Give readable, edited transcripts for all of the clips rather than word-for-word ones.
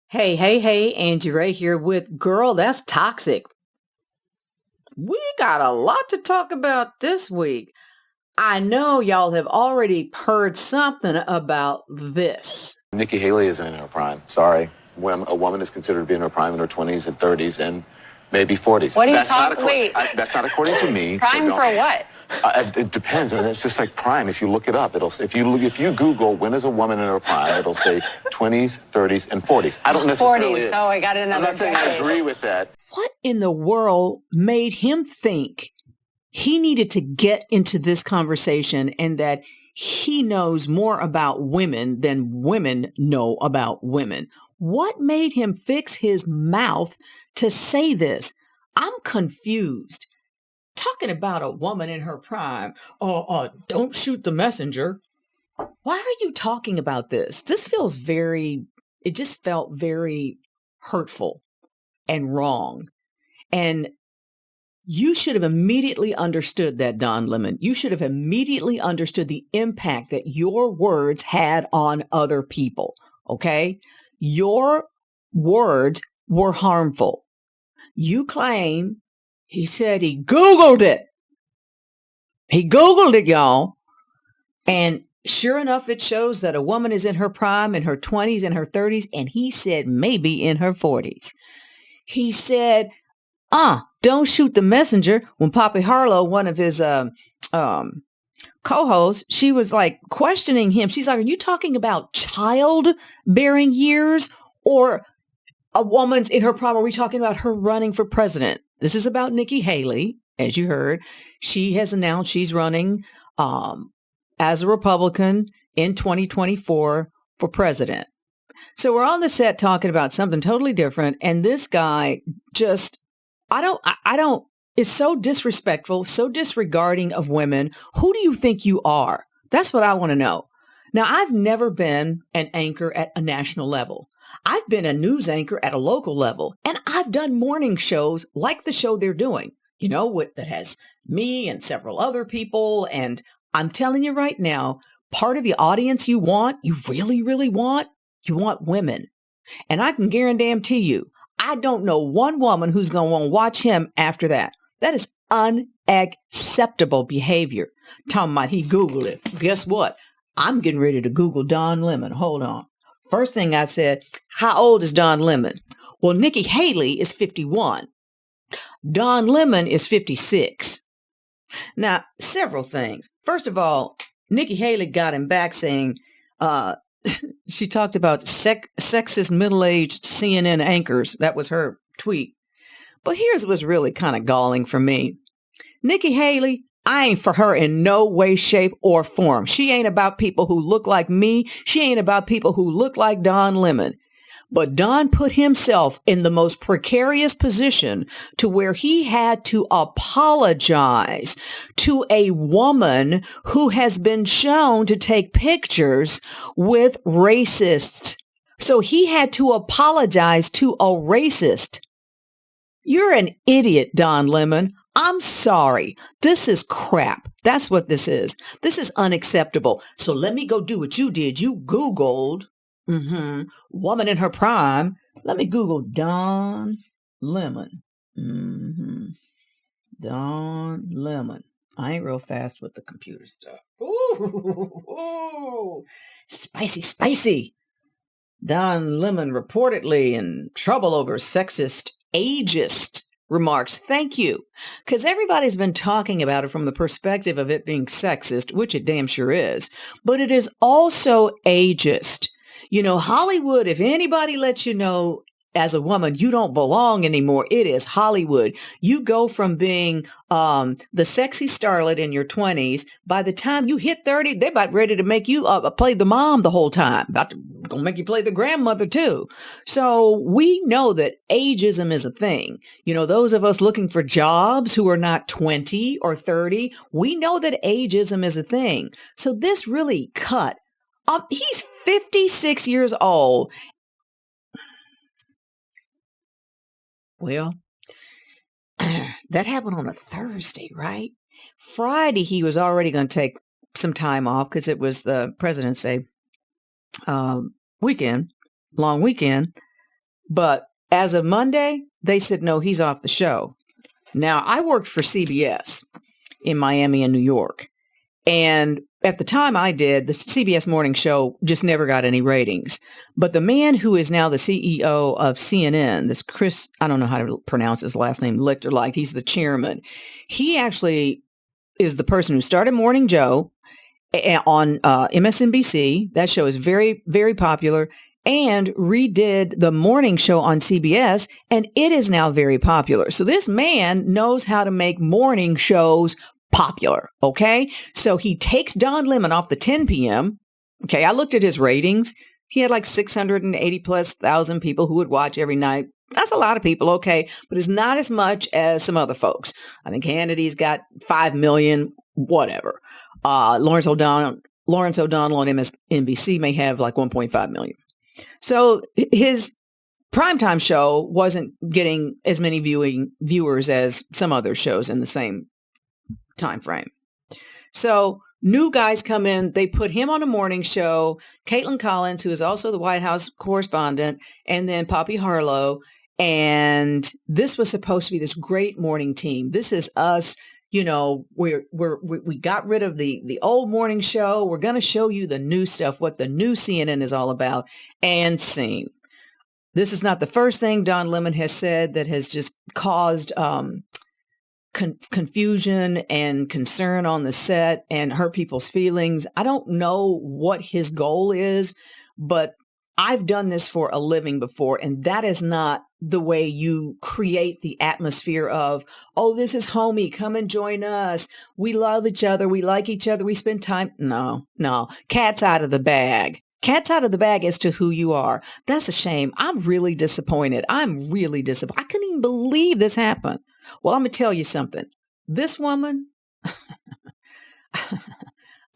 Hey, Angie Rae here with Girl, That's Toxic. We got a lot to talk about this week. I know y'all have already heard something about this. Nikki Haley isn't in her prime. Sorry. When a woman is considered to be in her prime in her 20s and 30s and maybe 40s. What are you talking? Wait. That's not according to me. Prime for what? It depends. I mean, it's just like prime. If you look it up, if you Google when is a woman in her prime, it'll say 20s, 30s, and 40s. I don't necessarily. 40s. Oh, I got another. I'm not saying I agree with that. What in the world made him think he needed to get into this conversation and that he knows more about women than women know about women? What made him fix his mouth to say this? I'm confused. Talking about a woman in her prime, don't shoot the messenger. Why are you talking about this? This feels it just felt very hurtful and wrong. And you should have immediately understood that, Don Lemon. You should have immediately understood the impact that your words had on other people, okay? Your words were harmful. You claim he said he Googled it. He Googled it, y'all. And sure enough, it shows that a woman is in her prime, in her 20s and her 30s, and he said maybe in her 40s. He said, don't shoot the messenger. When Poppy Harlow, one of his co-hosts, she was like questioning him. She's like, are you talking about childbearing years or a woman's in her prime? Are we talking about her running for president? This is about Nikki Haley, as you heard. She has announced she's running as a Republican in 2024 for president. So we're on the set talking about something totally different. And this guy just, is so disrespectful, so disregarding of women. Who do you think you are? That's what I want to know. Now, I've never been an anchor at a national level. I've been a news anchor at a local level, and I've done morning shows like the show they're doing, that has me and several other people. And I'm telling you right now, part of the audience you really, really want, you want women. And I can guarantee you, I don't know one woman who's going to want to watch him after that. That is unacceptable behavior. Talking about he Googled it. Guess what? I'm getting ready to Google Don Lemon. Hold on. First thing I said, how old is Don Lemon? Well, Nikki Haley is 51. Don Lemon is 56. Now, several things. First of all, Nikki Haley got him back saying, she talked about sexist middle-aged CNN anchors. That was her tweet. But here's what's really kind of galling for me. Nikki Haley, I ain't for her in no way, shape, or form. She ain't about people who look like me. She ain't about people who look like Don Lemon. But Don put himself in the most precarious position to where he had to apologize to a woman who has been shown to take pictures with racists. So he had to apologize to a racist. You're an idiot, Don Lemon. I'm sorry. This is crap. That's what this is. This is unacceptable. So let me go do what you did. You Googled woman in her prime. Let me Google Don Lemon. Don Lemon. I ain't real fast with the computer stuff. Ooh, spicy. Don Lemon reportedly in trouble over sexist ageist remarks. Thank you. Because everybody's been talking about it from the perspective of it being sexist, which it damn sure is. But it is also ageist. Hollywood, if anybody lets you know as a woman, you don't belong anymore. It is Hollywood. You go from being the sexy starlet in your 20s. By the time you hit 30, they're about ready to make you play the mom the whole time. Gonna make you play the grandmother too. So we know that ageism is a thing. Those of us looking for jobs who are not 20 or 30, we know that ageism is a thing. So this really cut. He's 56 years old. Well, that happened on a Thursday, right? Friday, he was already going to take some time off because it was the President's Day weekend, long weekend. But as of Monday, they said, no, he's off the show. Now, I worked for CBS in Miami and New York. And at the time I did, the CBS morning show just never got any ratings. But the man who is now the CEO of CNN, this Chris, I don't know how to pronounce his last name, Licht, he's the chairman. He actually is the person who started Morning Joe on MSNBC. That show is very, very popular, and redid the morning show on CBS, and it is now very popular. So this man knows how to make morning shows popular, okay? So he takes Don Lemon off the 10 p.m. Okay, I looked at his ratings. He had like 680 plus thousand people who would watch every night. That's a lot of people, okay, but it's not as much as some other folks. I think Hannity's got 5 million, whatever. Lawrence O'Donnell on MSNBC may have like 1.5 million. So his primetime show wasn't getting as many viewers as some other shows in the same time frame. So new guys come in, they put him on a morning show, Kaitlin Collins, who is also the White House correspondent, and then Poppy Harlow. And this was supposed to be this great morning team. This is us. You know, we got rid of the old morning show. We're going to show you the new stuff, what the new CNN is all about, and sing. This is not the first thing Don Lemon has said that has just caused confusion and concern on the set and hurt people's feelings. I don't know what his goal is, but I've done this for a living before, and that is not the way you create the atmosphere of, oh, this is homey, come and join us. We love each other. We like each other. We spend time. No. Cat's out of the bag. Cat's out of the bag as to who you are. That's a shame. I'm really disappointed. I couldn't even believe this happened. Well, I'm going to tell you something. This woman,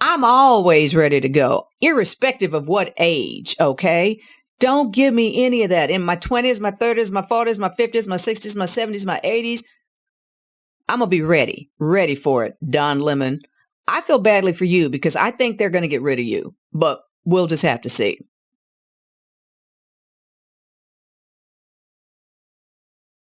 I'm always ready to go, irrespective of what age, okay? Don't give me any of that. In my 20s, my 30s, my 40s, my 50s, my 60s, my 70s, my 80s, I'm going to be ready for it, Don Lemon. I feel badly for you because I think they're going to get rid of you, but we'll just have to see.